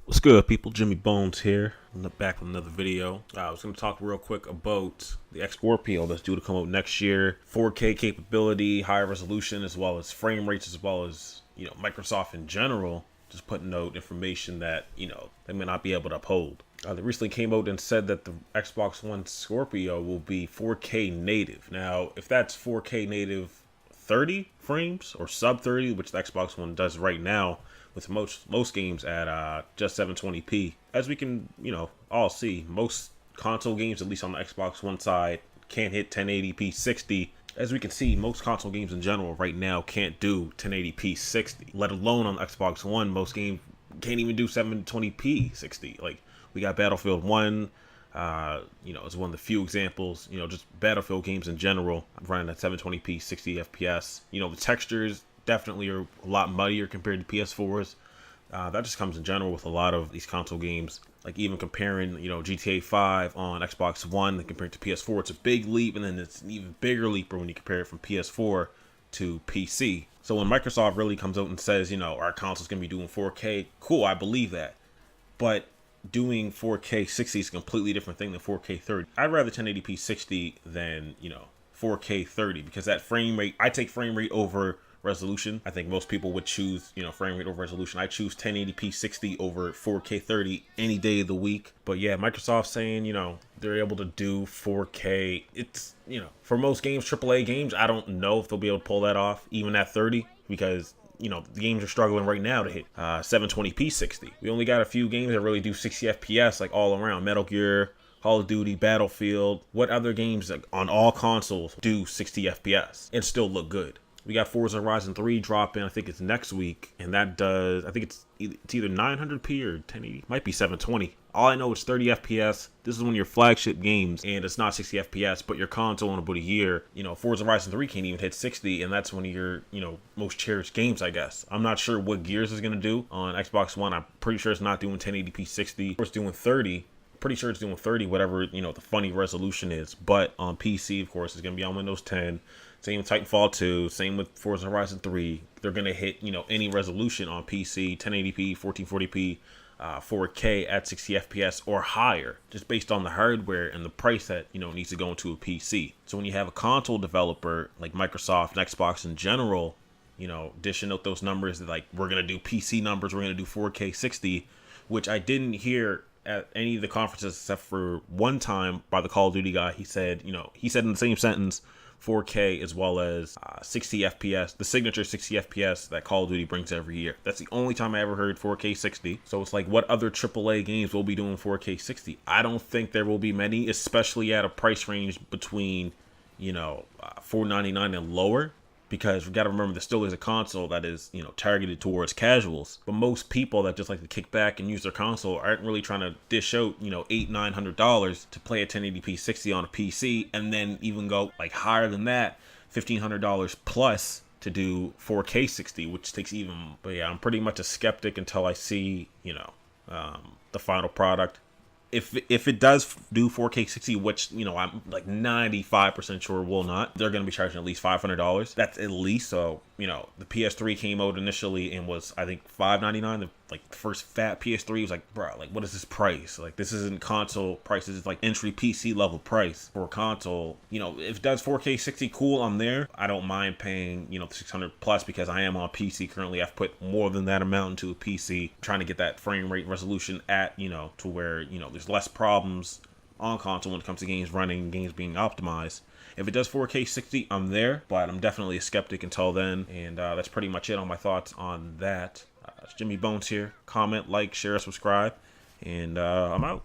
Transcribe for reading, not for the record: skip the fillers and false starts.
What's good, people? Jimmy Bones here. I'm back with another video. I was going to talk real quick about the Xbox Scorpio that's due to come out next year. 4K capability, higher resolution, as well as frame rates, as well as Microsoft in general. Just putting out information that they may not be able to uphold. They recently came out and said that the Xbox One Scorpio will be 4K native. Now, if that's 4K native 30 frames or sub 30, which the Xbox One does right now, with most games at just 720p. As we can, all see, most console games, at least on the Xbox One side, can't hit 1080p 60. As we can see, most console games in general right now can't do 1080p 60. Let alone on the Xbox One, most games can't even do 720p 60. Like, we got Battlefield 1, it's one of the few examples, just Battlefield games in general, running at 720p 60 FPS. The textures definitely are a lot muddier compared to PS4s. That just comes in general with a lot of these console games. Like even comparing, GTA 5 on Xbox One and compared to PS4, it's a big leap, and then it's an even bigger leap when you compare it from PS4 to PC. So when Microsoft really comes out and says, our console's gonna be doing 4K, cool, I believe that. But doing 4K 60 is a completely different thing than 4K 30. I'd rather 1080p 60 than, 4K 30, because that frame rate, I take frame rate over resolution. I think most people would choose, frame rate over resolution. I choose 1080p 60 over 4K 30 any day of the week. But yeah, Microsoft saying, they're able to do 4K. It's, for most games, AAA games, I don't know if they'll be able to pull that off, even at 30, because the games are struggling right now to hit 720p 60. We only got a few games that really do 60 FPS, like all around. Metal Gear, Call of Duty, Battlefield. What other games on all consoles do 60 FPS and still look good? We got Forza Horizon 3 dropping, I think it's next week, and that does, I think it's either 900p or 1080, might be 720. All I know is 30 FPS. This is one of your flagship games, and it's not 60 FPS, but your console in about a year, Forza Horizon 3 can't even hit 60, and that's one of your, most cherished games, I guess. I'm not sure what Gears is going to do on Xbox One. I'm pretty sure it's not doing 1080p 60, or it's doing 30. Pretty sure it's doing 30, whatever, the funny resolution is. But on PC, of course, it's going to be on Windows 10. Same with Titanfall 2, same with Forza Horizon 3. They're going to hit, any resolution on PC, 1080p, 1440p, 4K at 60 FPS or higher, just based on the hardware and the price that, needs to go into a PC. So when you have a console developer like Microsoft and Xbox in general, dishing out those numbers that, like, we're going to do PC numbers, we're going to do 4K 60, which I didn't hear at any of the conferences except for one time by the Call of Duty guy. He said, he said in the same sentence, 4K as well as 60 FPS, the signature 60 FPS that Call of Duty brings every year. That's the only time I ever heard 4K 60. So it's like, what other AAA games will be doing 4K 60? I don't think there will be many, especially at a price range between, $499 and lower. Because we got to remember, there still is a console that is, targeted towards casuals. But most people that just like to kick back and use their console aren't really trying to dish out, $800-900 to play a 1080p 60 on a PC, and then even go like higher than that, $1,500 plus to do 4K 60, which takes even. But yeah, I'm pretty much a skeptic until I see, the final product. If it does do 4K 60, which, I'm like 95% sure will not, they're going to be charging at least $500. That's at least. So, the PS3 came out initially and was, I think, $599. The first fat PS3 was like, bro, like, what is this price? Like, this isn't console prices. It's like entry PC level price for a console. If it does 4K 60, cool, I'm there. I don't mind paying, the 600 plus, because I am on PC currently. I've put more than that amount into a PC, trying to get that frame rate resolution at, to where, there's less problems on console when it comes to games running, games being optimized. If it does 4K 60, I'm there, but I'm definitely a skeptic until then. And that's pretty much it on my thoughts on that. It's Jimmy Bones here. Comment, like, share, subscribe, and I'm out.